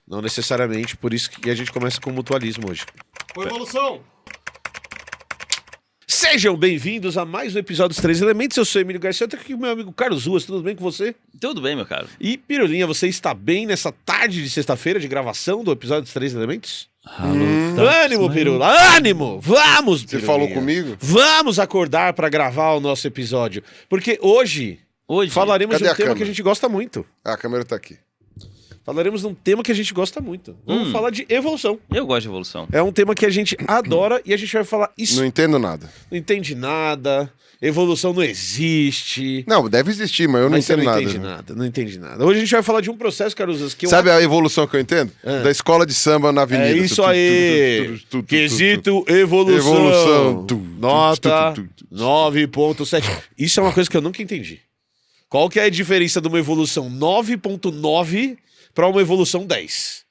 Não necessariamente, por isso que a gente começa com o mutualismo hoje. Foi evolução! Sejam bem-vindos a mais um episódio dos Três Elementos. Eu sou Emílio Garcia, eu tô aqui com meu amigo Carlos Ruas. Tudo bem com você? Tudo bem, meu caro. E Pirulinha, você está bem nessa tarde de sexta-feira de gravação do episódio dos Três Elementos? Ânimo, Pirula, ânimo! Vamos, Você Pirulinha. falou comigo? Vamos acordar para gravar o nosso episódio. Porque hoje falaremos de Cadê um a tema câmera? que a gente gosta muito. Ah, a câmera tá aqui. Falaremos de um tema que a gente gosta muito. Vamos falar de evolução. Eu gosto de evolução. É um tema que a gente adora e a gente vai falar isso. Não entendo nada. Não entende nada. Evolução não existe. Não, deve existir, mas eu não Mas você entendo não nada. entende nada, não entende nada. Hoje a gente vai falar de um processo, Caruzas, que Sabe a evolução que eu entendo? Da escola de samba na avenida. É isso aí. Quesito evolução. Evolução. Nota 9.7. Isso é uma coisa que eu nunca entendi. Qual que é a diferença de uma evolução 9.9 para uma evolução 10?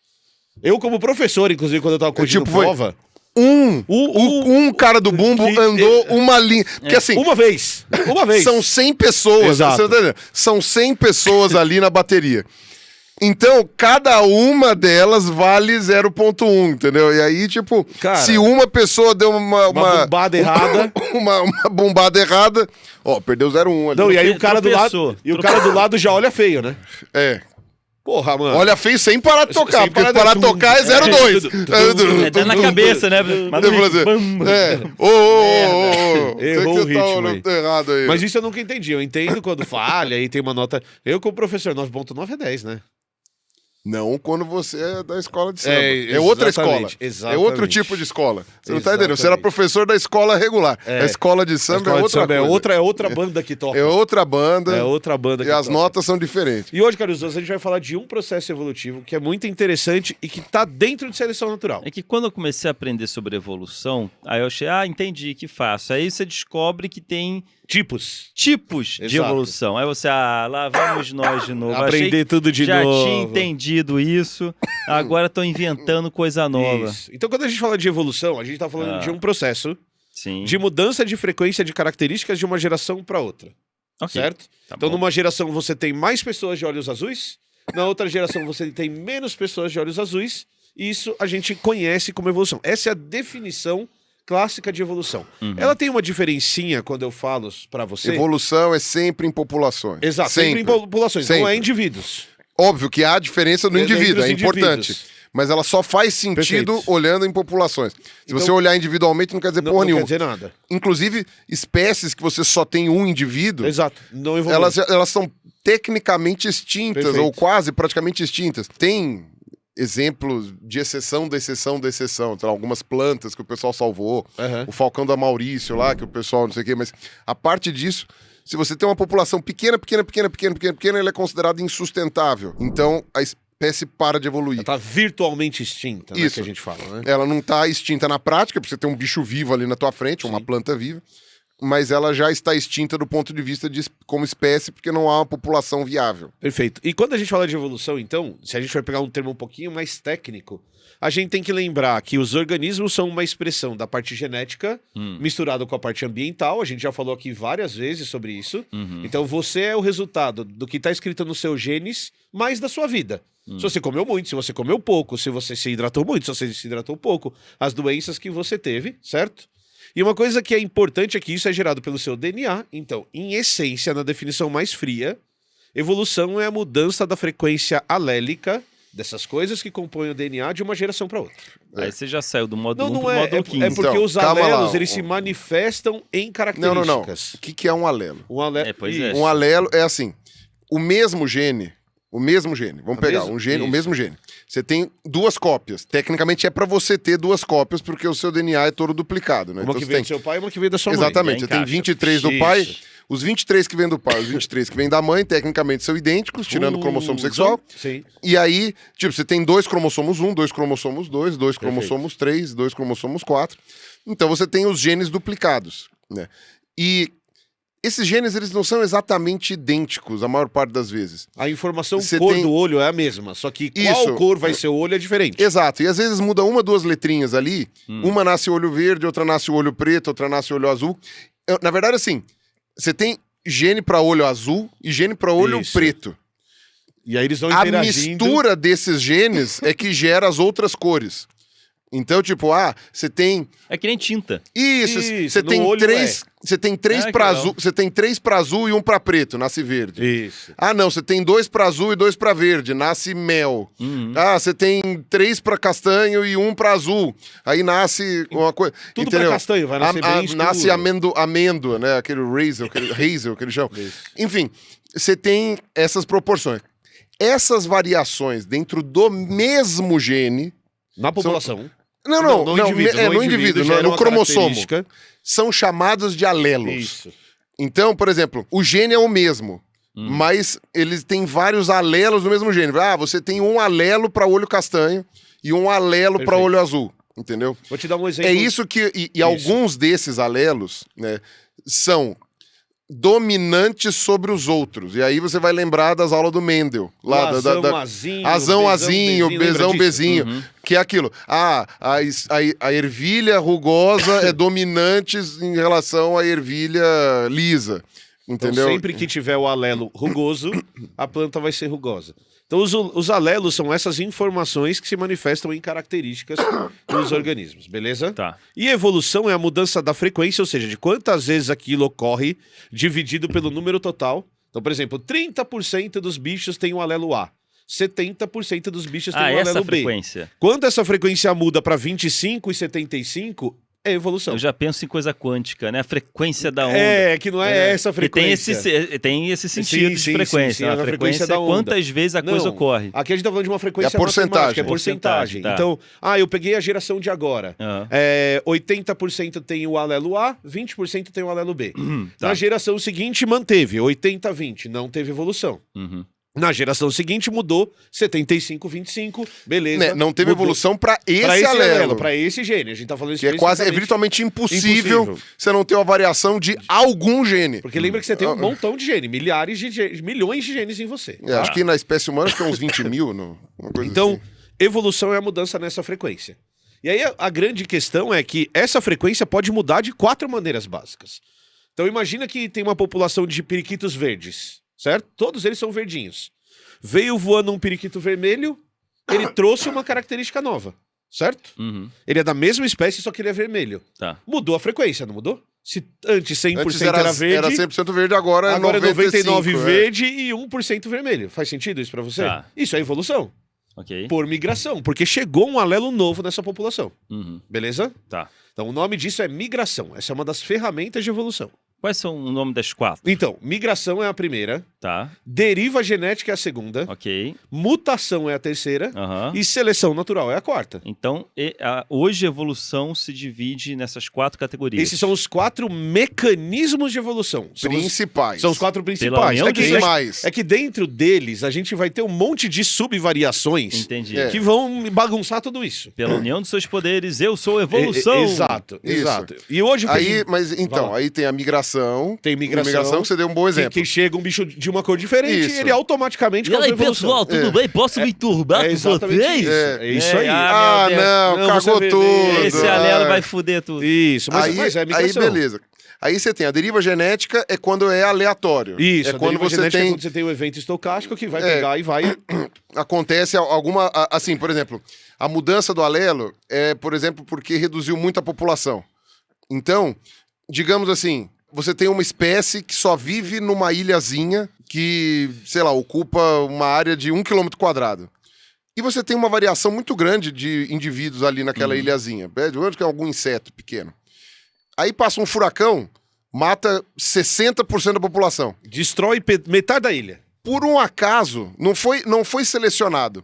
Eu, como professor, inclusive, quando eu tava corrigindo tipo, foi prova... Um cara do bumbo andou uma linha. Porque assim, Uma vez. são 100 pessoas. Exato. Você tá entendendo? São 100 pessoas ali na bateria. Então, cada uma delas vale 0.1, entendeu? E aí, tipo, Cara, se uma pessoa deu uma bombada errada... uma bombada errada, ó, perdeu 0.1 ali. Não, e aí o cara do lado... Tropeçou. E o cara do lado já olha feio, né? É. Porra, mano. Olha feio sem parar de tocar, Sem porque parar parar de- de tocar é 0.2. Tá na cabeça, né? Mas Eu vou dizer, Errou o Sei que você tá ritmo olhando errado aí. Mas isso eu nunca entendi. Eu entendo quando falha e tem uma nota... Eu, como professor, 9.9 é 10, né? Não quando você é da escola de samba. É, É outra exatamente, escola. É outro exatamente. tipo de escola. Você não tá entendendo? Você era Exatamente. professor da escola regular. A escola de A samba escola é de outra samba coisa. é outra banda que toca. É outra banda. É outra banda E que as toca. notas são diferentes. E hoje, Carlos, a gente vai falar de um processo evolutivo que é muito interessante e que tá dentro de seleção natural. É que quando eu comecei a aprender sobre evolução, aí eu achei, entendi, que faço. Aí você descobre que tem Tipos. tipos de Exato. evolução. Aí você, lá vamos nós de novo. Aprender Achei que tudo de já novo. tinha entendido isso, agora tô inventando coisa nova. Isso. Então, quando a gente fala de evolução, a gente tá falando de um processo Sim. de mudança de frequência de características de uma geração para outra. Ok. Certo? Tá Então, bom. numa geração você tem mais pessoas de olhos azuis, na outra geração você tem menos pessoas de olhos azuis, e isso a gente conhece como evolução. Essa é a definição clássica de evolução. Ela tem uma diferencinha quando eu falo para você. Evolução é sempre em populações. Exato, sempre em populações, não é Sempre. indivíduos. Óbvio que há diferença no Entre indivíduo, os é importante. indivíduos. Mas ela só faz sentido Perfeito. olhando em populações. Se Então- você olhar individualmente, não quer dizer Não, porra não nenhuma. quer dizer nada. Inclusive, espécies que você só tem um indivíduo, Exato, não evoluiu. elas são tecnicamente extintas, Perfeito. ou quase praticamente extintas. Tem exemplos de exceção da exceção da exceção. Então, algumas plantas que o pessoal salvou, Aham. o falcão da Maurício lá, que o pessoal não sei o quê, mas a parte disso, se você tem uma população pequena, ela é considerada insustentável. Então, a espécie para de evoluir. Ela tá virtualmente extinta, né, Isso. que a gente fala, né? Ela não está extinta na prática, porque você tem um bicho vivo ali na tua frente, uma planta viva, mas ela já está extinta do ponto de vista de como espécie, porque não há uma população viável. Perfeito. E quando a gente fala de evolução, então, se a gente vai pegar um termo um pouquinho mais técnico, a gente tem que lembrar que os organismos são uma expressão da parte genética misturado com a parte ambiental. A gente já falou aqui várias vezes sobre isso. Então, você é o resultado do que está escrito nos seus genes, mais da sua vida. Se você comeu muito, se você comeu pouco, se você se hidratou muito, se você se hidratou pouco, as doenças que você teve, certo? E uma coisa que é importante é que isso é gerado pelo seu DNA. Então, em essência, na definição mais fria, evolução é a mudança da frequência alélica dessas coisas que compõem o DNA de uma geração para outra. Aí você já saiu do modo Não, 1 não pro é. modo 15. É porque Então, os calma lá, alelos, eles se manifestam em características. Não. O que é um alelo? Um alelo... Pois é. Um alelo é assim, o mesmo gene, vamos pegar mesmo? o Isso. mesmo gene. Você tem duas cópias. Tecnicamente é para você ter duas cópias, porque o seu DNA é todo duplicado, né? Uma Então que você veio tem... do seu pai e uma que veio da sua mãe. Exatamente, E você aí tem encaixa. 23 do pai, Isso. os 23 que vêm do pai, os 23 que vêm da mãe, tecnicamente são idênticos, tirando o cromossomo sexual. Sim. E aí, tipo, você tem 2 cromossomos 1, 2 cromossomos 2, 2 cromossomos 3, 2 cromossomos 4. Então você tem os genes duplicados, né? E esses genes, eles não são exatamente idênticos a maior parte das vezes. A informação Você cor tem- do olho é a mesma, só que qual Isso. cor vai ser o olho é diferente. Exato, e às vezes muda uma, duas letrinhas ali, uma nasce olho verde, outra nasce olho preto, outra nasce olho azul. Na verdade, assim, você tem gene para olho azul e gene para olho Isso. preto. E aí eles vão A interagindo. mistura desses genes é que gera as outras cores. Então, tipo, você tem... É que nem tinta. Isso, Isso, você no tem olho três... Você tem três Ah, pra que azul, você tem 3 pra azul e 1 pra preto, nasce verde. Isso. Ah, não, você tem 2 pra azul e 2 pra verde, nasce mel. Ah, você tem 3 pra castanho e 1 pra azul. Aí nasce uma coisa. Tudo entendeu? pra castanho, vai nascer bem escuro. Nasce amêndoa, né? Aquele hazel, que eles chamam. Isso. Enfim, você tem essas proporções. Essas variações dentro do mesmo gene. Na população. Não, no indivíduo. no indivíduo, gera no uma cromossomo. característica. São chamados de alelos. Isso. Então, por exemplo, o gene é o mesmo, mas eles têm vários alelos do mesmo gene. Ah, você tem um alelo para olho castanho e um alelo para Perfeito. olho azul, entendeu? Vou te dar um exemplo. É isso que... E alguns desses alelos, né, são dominantes sobre os outros. E aí você vai lembrar das aulas do Mendel. Lá Azinho, azão, azinho, bezão, lembra disso? bezinho. Que é aquilo. A ervilha rugosa é dominante em relação à ervilha lisa. Então, Entendeu? sempre que tiver o alelo rugoso, a planta vai ser rugosa. Então, os alelos são essas informações que se manifestam em características dos organismos, beleza? Tá. E evolução é a mudança da frequência, ou seja, de quantas vezes aquilo ocorre, dividido pelo número total. Então, por exemplo, 30% dos bichos têm o alelo A. 70% dos bichos têm o essa alelo B. frequência. Quando essa frequência muda para 25 e 75, é evolução. Eu já penso em coisa quântica, né? A frequência da onda. Que não é essa E frequência. tem esse sentido Sim, de sim, frequência. sim, A a frequência frequência da é onda. quantas vezes a coisa Não, ocorre. Aqui a gente tá falando de uma frequência É a porcentagem. matemática, é porcentagem. Tá. Então, eu peguei a geração de agora. 80% tem o alelo A, 20% tem o alelo B. Tá. Na geração seguinte, manteve 80-20, não teve evolução. Uhum. Na geração seguinte, mudou 75-25, beleza. Né, não teve mudou. evolução para esse, Pra esse alelo. pra esse gene. A gente tá falando isso Que é quase, especificamente. virtualmente impossível você não ter uma variação de algum gene. Porque lembra que você tem um montão de gene, milhões de genes em você. É, acho que na espécie humana acho que é uns 20 mil, uma coisa Então, assim. evolução é a mudança nessa frequência. E aí a grande questão é que essa frequência pode mudar de 4 maneiras básicas. Então imagina que tem uma população de periquitos verdes, certo? Todos eles são verdinhos. Veio voando um periquito vermelho, ele trouxe uma característica nova, certo? Uhum. Ele é da mesma espécie, só que ele é vermelho. Tá. Mudou a frequência, não mudou? Se antes 100% Antes era verde, era 100% verde, agora é 99% 95%. verde e 1% vermelho. Faz sentido isso pra você? Tá. Isso é evolução. Ok. Por migração, porque chegou um alelo novo nessa população. Uhum. Beleza? Tá. Então o nome disso é migração. Essa é uma das ferramentas de evolução. Quais são o nome das 4? Então, migração é a primeira, Tá. deriva genética é a segunda, Ok. mutação é a terceira Aham. e seleção natural é a quarta. Então, hoje a evolução se divide nessas 4 categorias. Esses são os 4 mecanismos de evolução. Principais. São os 4 principais. união Tem mais. É que dentro deles a gente vai ter um monte de subvariações Entendi. É. que vão bagunçar tudo isso. Pela união dos seus poderes, eu sou evolução. Exato, Isso. exato. E hoje o que a Aí, gente- mas então, Vai lá. aí tem a migração. Tem migração que você deu um bom exemplo. que chega um bicho de uma cor diferente Isso. e ele automaticamente E aí, causa evolução. pessoal, tudo bem? Posso me turbar É com exatamente vocês? isso. É isso aí. Ah, meu Deus. não, Não, você cagou vê, tudo. Esse alelo Ah. vai fuder tudo. Isso, mas é Aí migração. beleza. Aí você tem a deriva genética, é quando é aleatório. Isso, é a quando deriva você genética é tem. quando você tem um evento estocástico que vai É. pegar e vai... Acontece alguma. Assim, por exemplo, a mudança do alelo é, por exemplo, porque reduziu muito a população. Então, digamos assim, você tem uma espécie que só vive numa ilhazinha que, sei lá, ocupa uma área de 1 km². E você tem uma variação muito grande de indivíduos ali naquela ilhazinha. Digamos que é algum inseto pequeno. Aí passa um furacão, mata 60% da população. Destrói metade da ilha. Por um acaso, não foi selecionado.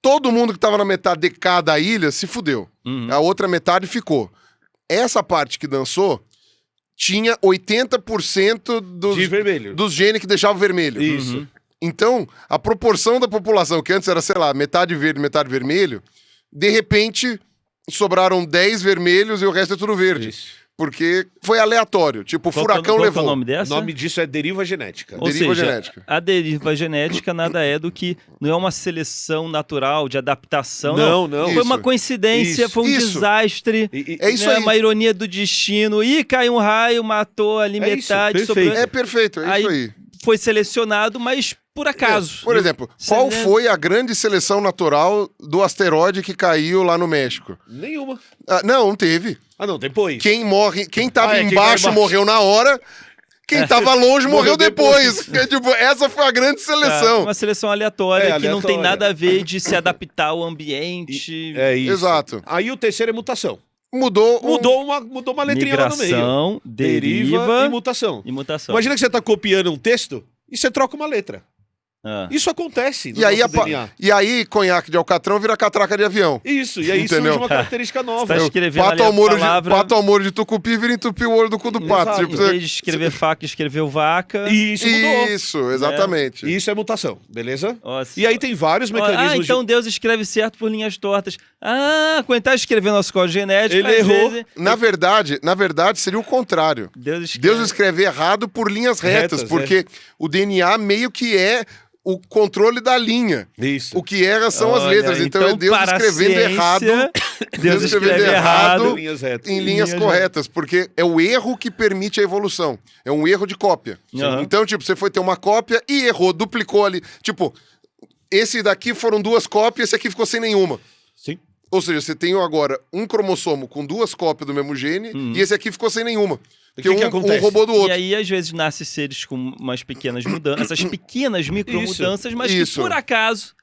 Todo mundo que estava na metade de cada ilha se fudeu. A outra metade ficou. Essa parte que dançou tinha 80% De vermelho. dos genes que deixavam vermelho. Isso. Então, a proporção da população, que antes era, sei lá, metade verde, metade vermelho, de repente sobraram 10 vermelhos e o resto é tudo verde. Isso. Porque foi aleatório. Tipo, o furacão Qual que é levou. o nome O dessa? nome disso é deriva genética. Ou Deriva seja, genética. a deriva genética nada é do que... Não é uma seleção natural de adaptação. Não. Foi uma Isso. coincidência, foi um Isso. desastre. É isso né, aí. uma ironia do destino. Ih, caiu um raio, matou ali É isso, metade. perfeito. sobrou- É perfeito, é isso aí. foi selecionado, mas por acaso. Por exemplo, qual foi a grande seleção natural do asteroide que caiu lá no México? Nenhuma. Não teve. Não, depois. Quem tava quem embaixo tá embaixo. morreu na hora, quem tava longe morreu depois. Tipo, essa foi a grande seleção. Uma seleção aleatória que não tem aleatória. nada a ver de se adaptar ao ambiente. É isso. Exato. Aí o terceiro é mutação. Mudou uma letrinha lá no meio. Migração, deriva e mutação. e mutação. Imagina que você tá copiando um texto e você troca uma letra. Ah. Isso acontece no E aí, nosso DNA. e aí, conhaque de alcatrão vira catraca de avião. Isso, e aí Entendeu? surge uma característica nova. Tá escrevendo ali Pato a ao molho palavra... pato ao molho de tucupi vira entupir o olho do cu do pato. Exato. Tipo, Em vez de escrever faca, escreveu vaca. E isso mudou. Isso, exatamente. Isso é mutação, beleza? Nossa. E aí tem vários mecanismos então Deus escreve certo por linhas tortas. Quando tá escrevendo nosso código genético, Ele às errou. vezes, Na verdade, seria o contrário. Deus Deus escreve errado por linhas retas, porque o DNA meio que é o controle da linha. Isso. O que erra são as Olha, letras. Então é Deus para a escrevendo ciência, errado. Deus escreve errado Linhas retas. Em linhas corretas, porque é o erro que permite a evolução. É um erro de cópia. Aham. Então, tipo, você foi ter uma cópia e errou, duplicou ali. Tipo, esse daqui foram 2 cópias, esse aqui ficou sem nenhuma. Sim. Ou seja, você tem agora um cromossomo com 2 cópias do mesmo gene e esse aqui ficou sem nenhuma. Porque que um acontece? roubou do E outro. aí, às vezes, nasce seres com umas pequenas mudanças, essas pequenas micromudanças, mas Isso. que por acaso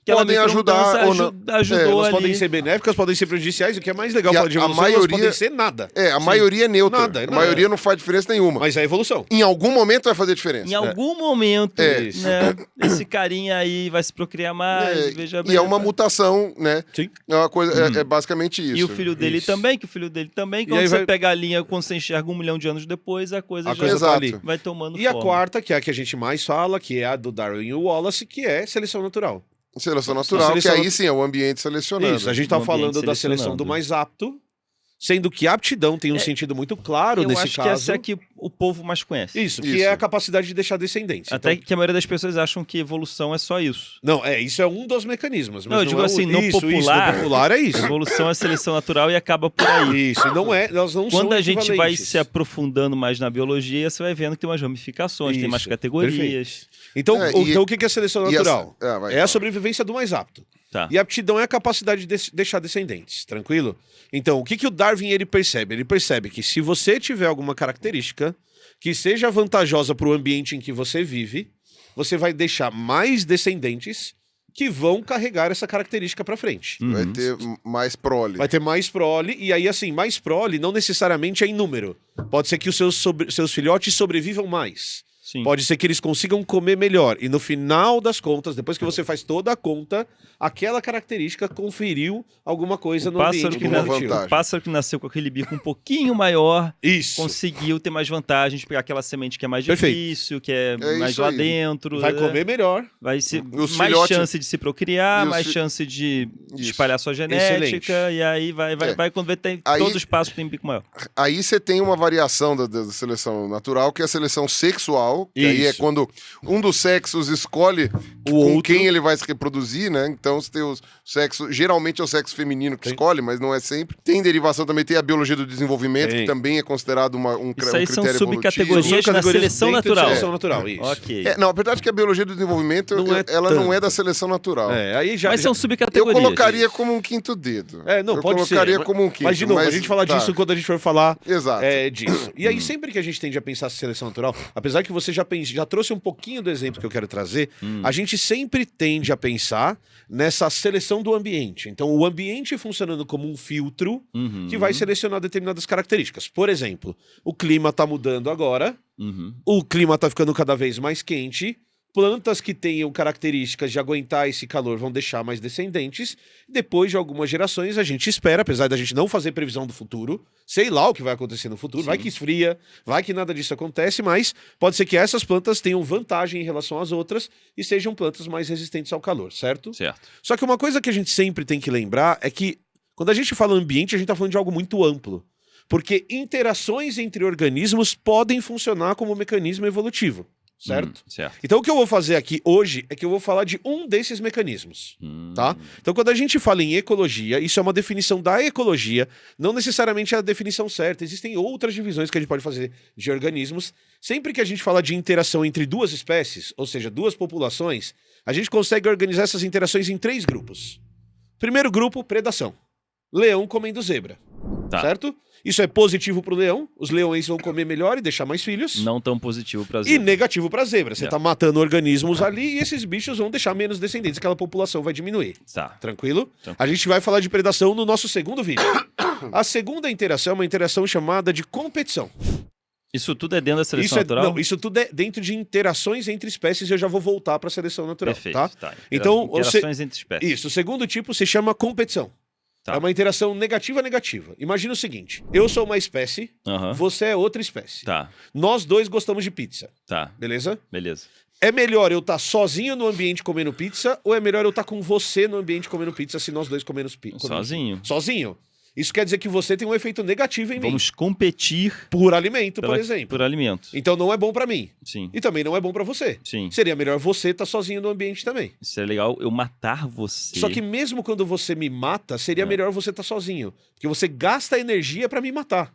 aquela Podem micromudança ajudar ou não. ajudou Elas ali. podem ser benéficas, podem ser prejudiciais. O que é mais legal E falar de a evolução, maioria- elas podem ser nada. A maioria é neutra. Nada, A nada. maioria não faz diferença nenhuma. Mas é evolução. Em algum momento vai fazer diferença. Em algum momento, Isso. né, esse carinha aí vai se procriar mais, veja bem. E é uma mutação, né? Sim. É uma coisa, é basicamente isso. E o filho dele Isso. também, que o filho dele também. E Quando aí você vai- pega a linha, quando você enxerga 1 milhão de anos depois, a coisa A já coisa tá Exato. ali. vai tomando E a forma. quarta, que é a que a gente mais fala, que é a do Darwin e o Wallace, que é seleção natural. Seleção natural, seleção- que aí sim é o ambiente selecionando. Isso, a gente tá Um falando ambiente da seleção do selecionando. mais apto, sendo que aptidão tem um sentido muito claro Eu nesse acho caso. que essa é a que o povo mais conhece. Isso, que Isso. é a capacidade de deixar descendentes. Até Então- que a maioria das pessoas acham que evolução é só isso. Não, isso é um dos mecanismos. Mas Não, eu digo é assim, no isso, popular- no popular é isso. Evolução é seleção natural e acaba por aí. Isso, não é, elas não são Quando a gente vai equivalentes. se aprofundando mais na biologia, você vai vendo que tem umas ramificações, tem mais Isso, categorias. Então, E- então o que é seleção e natural? vai, É a sobrevivência do mais apto. Tá. E a aptidão é a capacidade de deixar descendentes, tranquilo? Então, o que o Darwin ele percebe? Ele percebe que se você tiver alguma característica que seja vantajosa para o ambiente em que você vive, você vai deixar mais descendentes que vão carregar essa característica para frente. Vai ter mais prole. Vai ter mais prole, e aí, assim, mais prole não necessariamente é em número. Pode ser que os seus filhotes sobrevivam mais. Sim. Pode ser que eles consigam comer melhor. E no final das contas, depois que você faz toda a conta, aquela característica conferiu alguma coisa no ambiente que na- não tinha. vantagem. O pássaro que nasceu com aquele bico um pouquinho maior Isso. conseguiu ter mais vantagens, pegar aquela semente que é mais Perfeito. difícil, que é, É mais isso lá aí. dentro. Vai né? comer melhor. Vai ser Os mais filhotes- chance de se procriar, e os mais fi- chance de Isso. espalhar sua genética, Excelente. e aí vai quando vê, tem Aí- todos os passos têm bico maior. Aí você tem uma variação da seleção natural, que é a seleção sexual, que aí é Isso. quando um dos sexos escolhe com outro. quem ele vai se reproduzir, né? Então você tem o sexo, geralmente é o sexo feminino que Tem. escolhe, mas não é sempre. Tem derivação também, tem a biologia do desenvolvimento, Tem. que também é considerado um Isso aí são critério subcategorias. evolutivo. São na categorias seleção dentro de natural. Seleção natural, isso. Ok. Não, a verdade é que a biologia do desenvolvimento, Não é ela não é tanto. da seleção natural. Aí já, Mas são Eu subcategorias. colocaria como um quinto dedo. Não, eu pode ser. colocaria como um quinto. Mas, de novo, a gente fala tá. disso quando a gente for falar Exato. disso. E aí, sempre que a gente tende a pensar seleção natural, apesar que você já trouxe um pouquinho do exemplo que eu quero trazer, a gente sempre tende a pensar nessa seleção do ambiente. Então, o ambiente funcionando como um filtro Uhum. que vai selecionar determinadas características. Por exemplo, o clima está mudando agora, Uhum. o clima está ficando cada vez mais quente, plantas que tenham características de aguentar esse calor vão deixar mais descendentes. Depois de algumas gerações, a gente espera, apesar da gente não fazer previsão do futuro, sei lá o que vai acontecer no futuro, vai que esfria, vai que nada disso acontece, mas pode ser que essas plantas tenham vantagem em relação às outras e sejam plantas mais resistentes ao calor, certo? Certo. Só que uma coisa que a gente sempre tem que lembrar é que quando a gente fala ambiente, a gente está falando de algo muito amplo. Porque interações entre organismos podem funcionar como um mecanismo evolutivo, certo? Certo. Então o que eu vou fazer aqui hoje é que eu vou falar de um desses mecanismos, tá? Então quando a gente fala em ecologia, isso é uma definição da ecologia, não necessariamente é a definição certa, existem outras divisões que a gente pode fazer de organismos. Sempre que a gente fala de interação entre duas espécies, ou seja, duas populações, a gente consegue organizar essas interações em 3 grupos. Primeiro grupo, predação. Leão comendo zebra, certo? Isso é positivo para o leão, os leões vão comer melhor e deixar mais filhos. Não tão positivo para E negativo para a zebra. Você está matando organismos ali e esses bichos vão deixar menos descendentes, aquela população vai diminuir. Tá. Tranquilo? A gente vai falar de predação no nosso segundo vídeo. A segunda interação é uma interação chamada de competição. Isso tudo é dentro da seleção natural? Não, isso tudo é dentro de interações entre espécies e eu já vou voltar para a seleção natural. Perfeito. Tá? Então, interações entre espécies. Isso, o segundo tipo se chama competição. Tá. É uma interação negativa-negativa. Imagina o seguinte, eu sou uma espécie, você é outra espécie. Tá. Nós dois gostamos de pizza. Tá. Beleza? Beleza. É melhor eu estar sozinho no ambiente comendo pizza ou é melhor eu estar com você no ambiente comendo pizza se nós dois comemos pizza? Sozinho. Sozinho. Isso quer dizer que você tem um efeito negativo em mim. Vamos competir por alimento, por exemplo. Por alimento. Então não é bom pra mim. Sim. E também não é bom pra você. Sim. Seria melhor você estar sozinho no ambiente também. Isso é legal, eu matar você. Só que mesmo quando você me mata, seria melhor você estar sozinho. Porque você gasta energia pra me matar.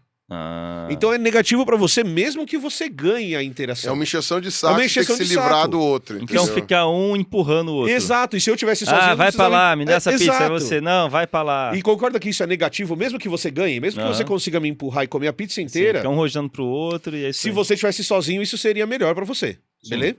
Então é negativo pra você mesmo que você ganhe a interação. É uma encheção de saco, tem que se livrar do outro. Então fica um empurrando o outro. Exato, e se eu tivesse sozinho... vai pra lá, me dá essa pizza, exato. é você. Não, vai pra lá. E concorda que isso é negativo, mesmo que você ganhe, mesmo que você consiga me empurrar e comer a pizza inteira... Fica um rojando pro outro e é isso. Se você estivesse sozinho, isso seria melhor pra você, beleza?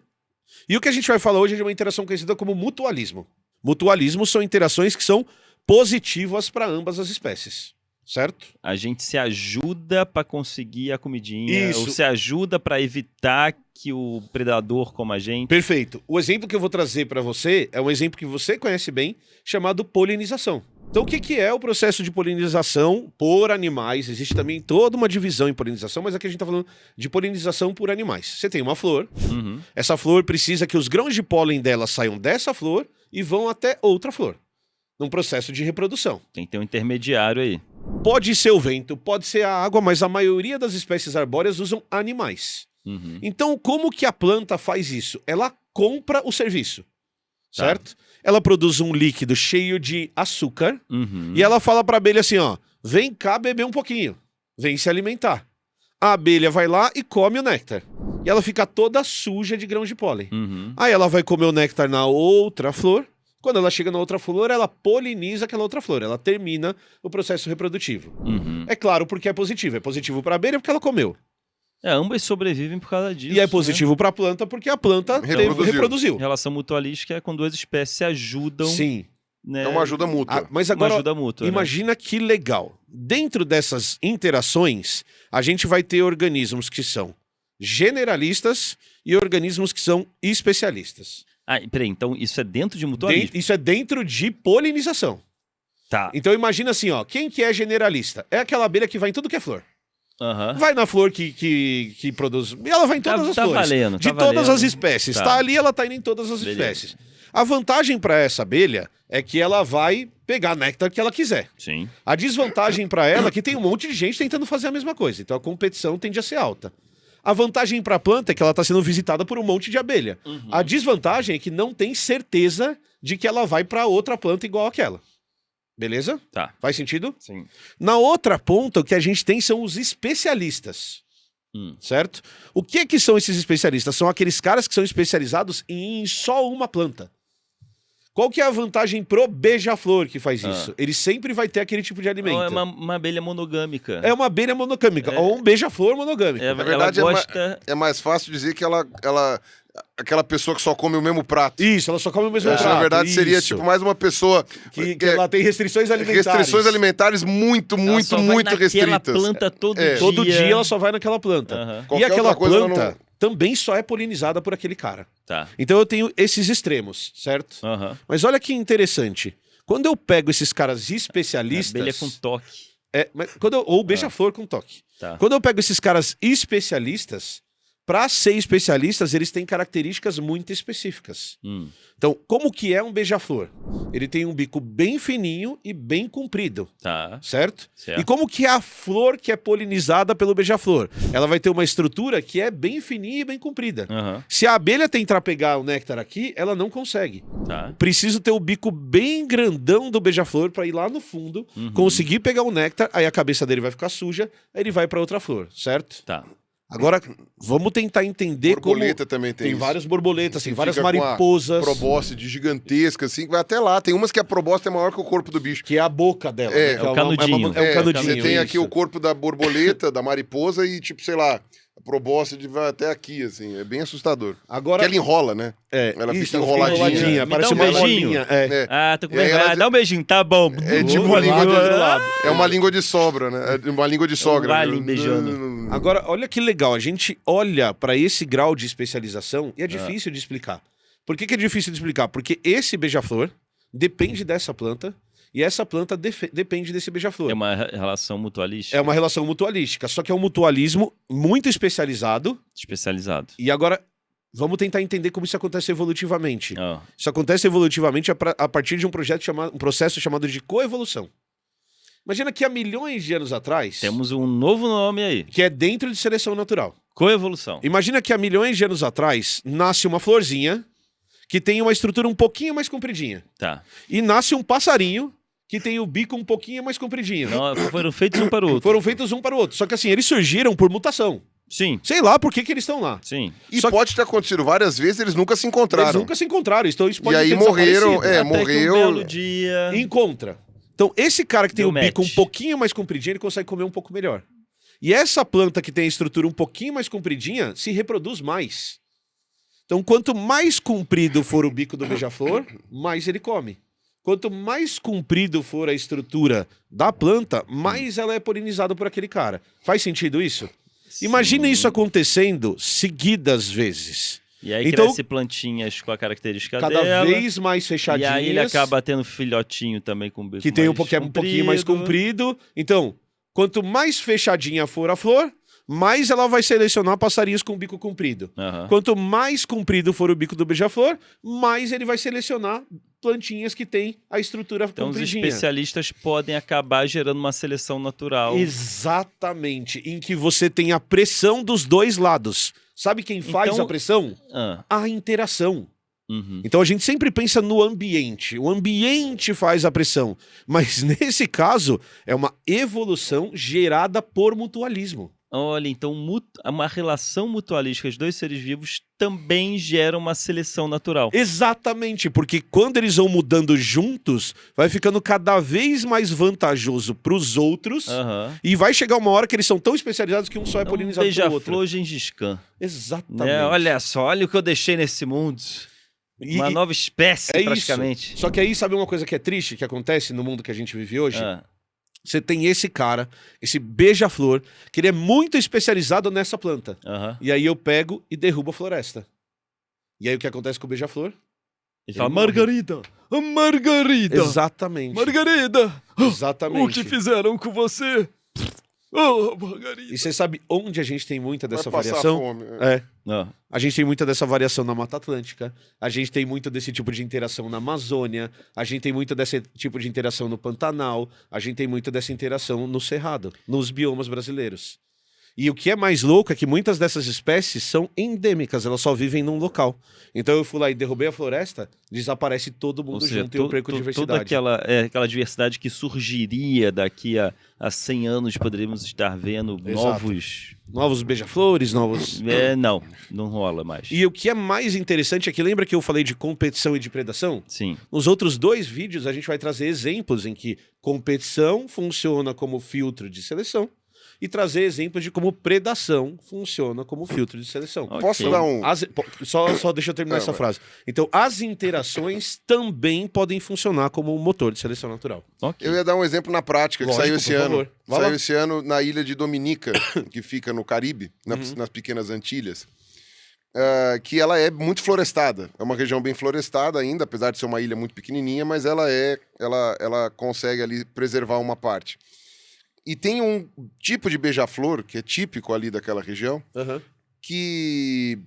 E o que a gente vai falar hoje é de uma interação conhecida como mutualismo. Mutualismo são interações que são positivas para ambas as espécies. Certo? A gente se ajuda pra conseguir a comidinha, Isso. ou se ajuda pra evitar que o predador coma a gente. Perfeito. O exemplo que eu vou trazer pra você é um exemplo que você conhece bem, chamado polinização. Então, o que é o processo de polinização por animais? Existe também toda uma divisão em polinização, mas aqui a gente está falando de polinização por animais. Você tem uma flor, essa flor precisa que os grãos de pólen dela saiam dessa flor e vão até outra flor, num processo de reprodução. Tem que ter um intermediário aí. Pode ser o vento, pode ser a água, mas a maioria das espécies arbóreas usam animais. Então, como que a planta faz isso? Ela compra o serviço, certo? Ela produz um líquido cheio de açúcar e ela fala para a abelha assim, ó, vem cá beber um pouquinho, vem se alimentar. A abelha vai lá e come o néctar. E ela fica toda suja de grãos de pólen. Aí ela vai comer o néctar na outra flor. Quando ela chega na outra flor, ela poliniza aquela outra flor. Ela termina o processo reprodutivo. É claro porque é positivo. É positivo para a abelha porque ela comeu. Ambas sobrevivem por causa disso. E é positivo para a planta porque a planta reproduziu. Relação mutualística é quando duas espécies se ajudam. Sim. Né? É uma ajuda mútua. Mas agora, uma ajuda mútua, imagina que legal. Dentro dessas interações, a gente vai ter organismos que são generalistas e organismos que são especialistas. Peraí, então isso é dentro de mutualismo? Isso é dentro de polinização. Tá. Então imagina assim, ó, quem que é generalista? É aquela abelha que vai em tudo que é flor. Vai na flor que produz... E ela vai em todas as flores. Valendo, de todas as espécies. Tá ali, ela tá indo em todas as espécies. A vantagem para essa abelha é que ela vai pegar néctar que ela quiser. Sim. A desvantagem para ela é que tem um monte de gente tentando fazer a mesma coisa. Então a competição tende a ser alta. A vantagem para a planta é que ela está sendo visitada por um monte de abelha. A desvantagem é que não tem certeza de que ela vai para outra planta igual àquela. Beleza? Tá. Faz sentido? Sim. Na outra ponta, o que a gente tem são os especialistas. Certo? O que são esses especialistas? São aqueles caras que são especializados em só uma planta. Qual que é a vantagem pro beija-flor que faz isso? Ele sempre vai ter aquele tipo de alimento. Não, é uma abelha monogâmica. É uma abelha monogâmica, ou um beija-flor monogâmico. Na verdade, é mais fácil dizer que aquela pessoa que só come o mesmo prato. Isso, ela só come o mesmo prato. Na verdade, seria tipo mais uma pessoa que ela tem restrições alimentares. Restrições alimentares muito restritas. Planta todo dia. Todo dia ela só vai naquela planta. E aquela planta também só é polinizada por aquele cara. Tá. Então eu tenho esses extremos, certo? Mas olha que interessante. Quando eu pego esses caras especialistas... Abelha com toque. Ou beija-flor com toque. Tá. Quando eu pego esses caras especialistas, Para ser especialistas, eles têm características muito específicas. Então, como que é um beija-flor? Ele tem um bico bem fininho e bem comprido, Tá. certo? Certo. E como que é a flor que é polinizada pelo beija-flor? Ela vai ter uma estrutura que é bem fininha e bem comprida. Aham. Se a abelha tentar pegar o néctar aqui, ela não consegue. Tá. Preciso ter o bico bem grandão do beija-flor para ir lá no fundo, conseguir pegar o néctar, aí a cabeça dele vai ficar suja, aí ele vai para outra flor, certo? Tá. Agora, vamos tentar entender Borboleta como... também tem isso. várias borboletas, tem várias Fica com a mariposas, probóscide gigantesca, assim, que vai até lá. Tem umas que a probóscide é maior que o corpo do bicho. que é a boca dela. É, né? Que é o canudinho. É um canudinho. Você tem aqui isso. o corpo da borboleta, da mariposa e, tipo, sei lá, a probóscide vai até aqui, assim. É bem assustador. Agora, Porque ela enrola, né? é, ela fica isso, enroladinha. Me parece dá um uma beijinho. bolinha. É. É. Ah, tô com E aí vergonha. ela- Dá um beijinho, tá bom. É tipo Do uma língua lado, de... do lado. É uma língua de sobra, né? É uma língua de sogra. alien beijando. Agora, olha que legal, a gente olha para esse grau de especialização e é difícil de explicar. Por que é difícil de explicar? Porque esse beija-flor depende dessa planta e essa planta depende desse beija-flor. É uma relação mutualística É uma relação mutualística, só que é um mutualismo muito especializado. especializado. E agora, vamos tentar entender como isso acontece evolutivamente. Ó, Isso acontece evolutivamente a partir de um processo chamado de coevolução. Imagina que há milhões de anos atrás, temos um novo nome aí. que é dentro de seleção natural. Coevolução. Imagina que há milhões de anos atrás nasce uma florzinha que tem uma estrutura um pouquinho mais compridinha. Tá. E nasce um passarinho que tem o bico um pouquinho mais compridinho. Não, foram feitos um para o outro. Foram feitos um para o outro. Só que assim, eles surgiram por mutação. Sim, Sei lá por que eles estão lá. sim. E Só que- pode ter acontecido várias vezes, eles nunca se encontraram. Eles nunca se encontraram. Então isso E pode aí ter morreram, desaparecido. É, Até que morreu. um belo dia... Encontra. Então, esse cara que tem Deu o bico match. um pouquinho mais compridinho, ele consegue comer um pouco melhor. E essa planta que tem a estrutura um pouquinho mais compridinha, se reproduz mais. Então, quanto mais comprido for o bico do beija-flor, mais ele come. Quanto mais comprido for a estrutura da planta, mais ela é polinizada por aquele cara. Faz sentido isso? Imagina isso acontecendo seguidas vezes. E aí Então- cresce plantinhas com a característica Cada dela. vez mais E fechadinhas. aí ele acaba tendo filhotinho também com o bico que tem um mais pouquinho mais comprido. Então, quanto mais fechadinha for a flor, mais ela vai selecionar passarinhos com bico comprido. Aham. Quanto mais comprido for o bico do beija-flor, mais ele vai selecionar plantinhas que têm a estrutura Então os compridinha. especialistas podem acabar gerando uma seleção natural. Exatamente, em que você tem a pressão dos dois lados. Sabe quem faz Então- a pressão? Ah, A interação. uhum. Então a gente sempre pensa no ambiente. O ambiente faz a pressão. Mas nesse caso, é uma evolução gerada por mutualismo. Olha, então uma relação mutualística, os dois seres vivos também gera uma seleção natural. Exatamente, porque quando eles vão mudando juntos, vai ficando cada vez mais vantajoso para os outros. Aham. E vai chegar uma hora que eles são tão especializados que um só é Um polinizado pelo outro. beija-flor Gengis Khan. Exatamente. Né? Olha só, olha o que eu deixei nesse mundo. Uma nova espécie, é praticamente. isso. Só que aí, sabe uma coisa que é triste, que acontece no mundo que a gente vive hoje? Ah, Você tem esse cara, esse beija-flor, que ele é muito especializado nessa planta. aham. E aí eu pego e derrubo a floresta. E aí o que acontece com o beija-flor? Ele fala, morre. Margarida, Margarida, Exatamente. Margarida, Exatamente. o que fizeram com você? Oh, Margarida. E você sabe onde a gente tem muita Vai dessa passar variação? fome. É. Ah, A gente tem muita dessa variação na Mata Atlântica, a gente tem muito desse tipo de interação na Amazônia, a gente tem muito desse tipo de interação no Pantanal, a gente tem muito dessa interação no Cerrado, nos biomas brasileiros. E o que é mais louco é que muitas dessas espécies são endêmicas, elas só vivem num local. Então eu fui lá e derrubei a floresta, desaparece todo ou mundo seja, junto e eu perco toda diversidade. aquela diversidade que surgiria daqui a 100 anos, poderíamos estar vendo Exato. novos... Novos beija-flores, novos... Não rola mais. E o que é mais interessante é que lembra que eu falei de competição e de predação? Sim. Nos outros 2 vídeos a gente vai trazer exemplos em que competição funciona como filtro de seleção e trazer exemplos de como predação funciona como filtro de seleção. Ok. Posso dar um... Só deixa eu terminar essa frase. Então, as interações também podem funcionar como um motor de seleção natural. Ok. Eu ia dar um exemplo na prática, que Lógico, saiu esse por ano. favor. Vai Saiu lá. esse ano na ilha de Dominica, que fica no Caribe, Uhum. nas pequenas Antilhas. Que ela é muito florestada. É uma região bem florestada ainda, apesar de ser uma ilha muito pequenininha, mas ela consegue ali preservar uma parte. E tem um tipo de beija-flor, que é típico ali daquela região, Aham. que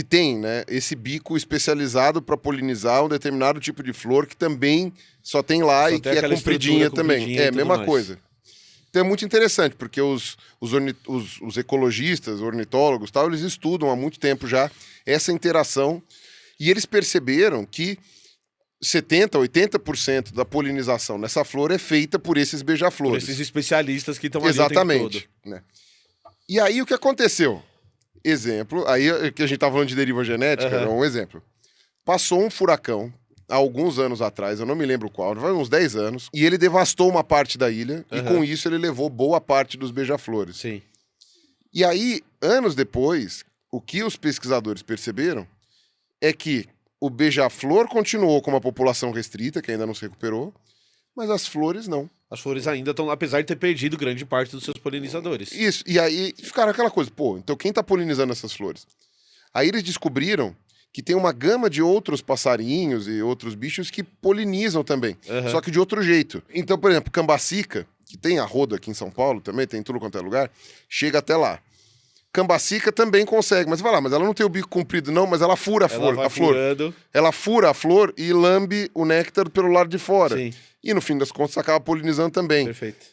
tem, né, esse bico especializado para polinizar um determinado tipo de flor que também só tem lá Só e que tem é aquela compridinha estrutura também. compridinha e É a tudo mesma mais. coisa. Então é muito interessante, porque os ecologistas, ornitólogos, tal, eles estudam há muito tempo já essa interação e eles perceberam que 70%, 80% da polinização nessa flor é feita por esses Por beija-flores. esses especialistas que estão ali o tempo Exatamente. todo. Né? E aí o que aconteceu? Exemplo, aí que a gente tá falando de deriva genética, é um exemplo. Passou um furacão há alguns anos atrás, eu não me lembro qual, faz uns 10 anos, e ele devastou uma parte da ilha, e com isso ele levou boa parte dos beija-flores. Sim. E aí, anos depois, o que os pesquisadores perceberam é que o beija-flor continuou com uma população restrita, que ainda não se recuperou, mas as flores não. As flores ainda estão lá, apesar de ter perdido grande parte dos seus polinizadores. Isso, e aí ficaram aquela coisa, pô, então quem tá polinizando essas flores? Aí eles descobriram que tem uma gama de outros passarinhos e outros bichos que polinizam também, só que de outro jeito. Então, por exemplo, cambacica, que tem a roda aqui em São Paulo também, tem em tudo quanto é lugar, chega até lá. Cambacica também consegue, mas vai lá, mas ela não tem o bico comprido não, mas ela fura a flor. Ela fura a flor e lambe o néctar pelo lado de fora. Sim. E no fim das contas acaba polinizando também. Perfeito.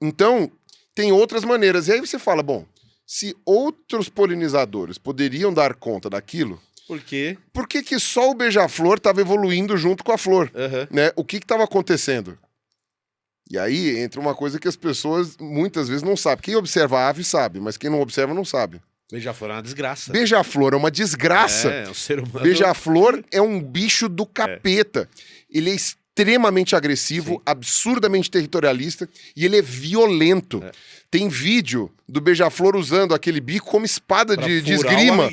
Então, tem outras maneiras. E aí você fala, bom, se outros polinizadores poderiam dar conta daquilo, Por quê? por que que só o beija-flor estava evoluindo junto com a flor? Né? O que estava acontecendo? E aí entra uma coisa que as pessoas muitas vezes não sabem. Quem observa a ave sabe, mas quem não observa não sabe. Beija-flor é uma desgraça. Beija-flor é uma desgraça. É um ser humano. Beija-flor é um bicho do capeta. Ele é extremamente agressivo, absurdamente territorialista e ele é violento. Tem vídeo do beija-flor usando aquele bico como espada de esgrima.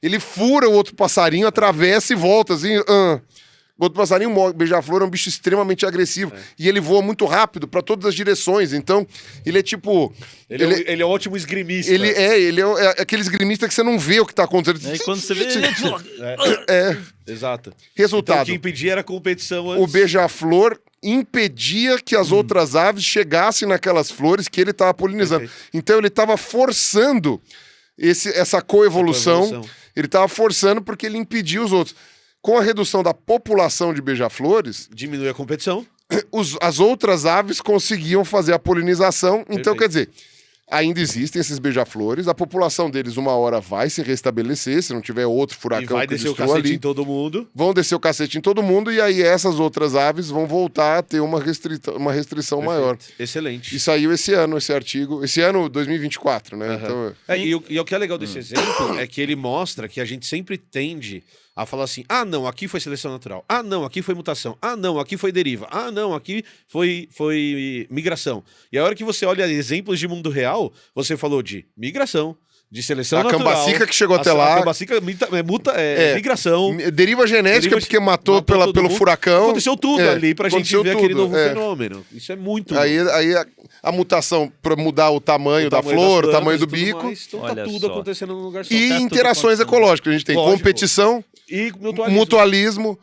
Ele fura o outro passarinho, atravessa e volta assim. O outro passarinho, beija-flor, é um bicho extremamente agressivo. E ele voa muito rápido para todas as direções. Então, ele é tipo... Ele é um ótimo esgrimista. Ele é aquele esgrimista que você não vê o que tá acontecendo. E quando você vê... Exato. Resultado. Então, o que impedia era a competição antes. O beija-flor impedia que as outras aves chegassem naquelas flores que ele estava polinizando. Perfeito. Então, ele estava forçando essa coevolução. Ele estava forçando porque ele impedia os outros. Com a redução da população de beija-flores, diminui a competição. As outras aves conseguiam fazer a polinização. Então, Perfeito. quer dizer, ainda existem esses beija-flores, a população deles uma hora vai se restabelecer, se não tiver outro furacão E vai que descer o destrua cacete ali. em todo mundo. Vão descer o cacete em todo mundo e aí essas outras aves vão voltar a ter uma restrição maior. Excelente. E saiu esse ano, esse artigo. Esse ano, 2024, né? Então, E o que é legal desse exemplo é que ele mostra que a gente sempre tende a falar assim, ah, não, aqui foi seleção natural. Ah, não, aqui foi mutação. Ah, não, aqui foi deriva. Ah, não, aqui foi migração. E a hora que você olha exemplos de mundo real, você falou de migração, de seleção natural. A cambacica que chegou até lá. A cambacica migração. Deriva genética porque matou pelo furacão. Aconteceu tudo ali pra gente ver aquele novo fenômeno. Isso é muito Aí a mutação pra mudar o tamanho da flor, o tamanho do bico. Mais, então tá tudo acontecendo num lugar só. E Tá interações ecológicas. A gente tem competição, e mutualismo.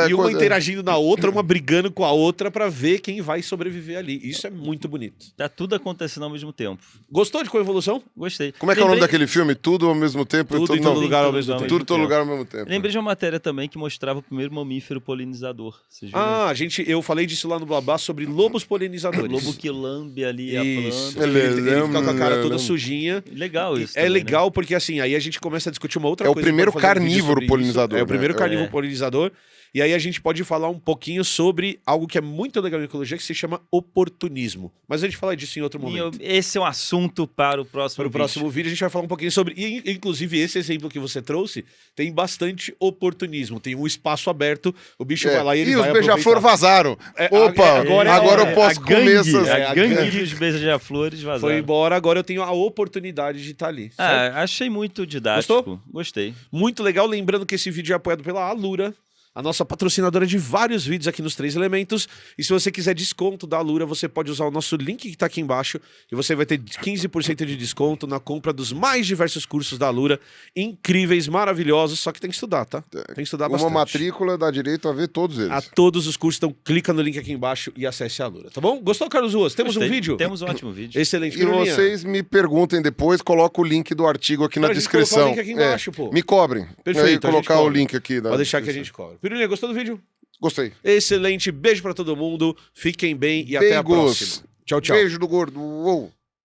E uma interagindo na outra, uma brigando com a outra pra ver quem vai sobreviver ali. Isso é muito bonito. Tá tudo acontecendo ao mesmo tempo. Gostou de coevolução? Gostei. Como é que é o nome daquele filme? Tudo ao mesmo tempo? Tudo em todo lugar ao mesmo tempo. Tudo em todo lugar ao mesmo tempo. Lembrei de uma matéria também que mostrava o primeiro mamífero polinizador. Vocês viram eu falei disso lá no Blabá sobre lobos polinizadores. Lobo que lambe ali Isso. a planta. Ele fica com a cara toda sujinha. Legal isso. É também, legal né? porque assim, aí a gente começa a discutir uma outra É o coisa. primeiro pra fazer um vídeo carnívoro sobre polinizador, isso. É o né? primeiro carnívoro polinizador. E aí a gente pode falar um pouquinho sobre algo que é muito legal em ecologia, que se chama oportunismo. Mas a gente fala disso em outro momento. Esse é um assunto para o próximo Para o próximo vídeo a gente vai falar um pouquinho sobre... E, inclusive, esse exemplo que você trouxe tem bastante oportunismo. Tem um espaço aberto, o bicho vai lá e ele vai os beija-flor aproveitar. vazaram. Opa, agora eu posso comer essas... A gangue dos beija-flores vazaram. Foi embora, agora eu tenho a oportunidade de estar ali. Achei muito didático. Gostou? Gostei. Muito legal, lembrando que esse vídeo é apoiado pela Alura. a nossa patrocinadora de vários vídeos aqui nos 3 Elementos. E se você quiser desconto da Alura, você pode usar o nosso link que tá aqui embaixo e você vai ter 15% de desconto na compra dos mais diversos cursos da Alura. Incríveis, maravilhosos, só que tem que estudar, tá? Tem que estudar bastante. Uma matrícula dá direito a ver todos eles. A todos os cursos, então clica no link aqui embaixo e acesse a Alura, tá bom? Gostou, Carlos Ruas? Temos um vídeo? Temos um ótimo vídeo. Excelente. E Pirulinha, vocês me perguntem depois, coloca o link do artigo aqui na Pra gente colocar descrição. o link aqui embaixo, pô. Me cobrem. Perfeito, Aí, a colocar gente o cobra. link aqui. Pode deixar que a gente cobra. Pirulinha, gostou do vídeo? Gostei. Excelente, beijo pra todo mundo, fiquem bem e até a Beijos. próxima. Tchau, tchau. Beijo do gordo. Uou.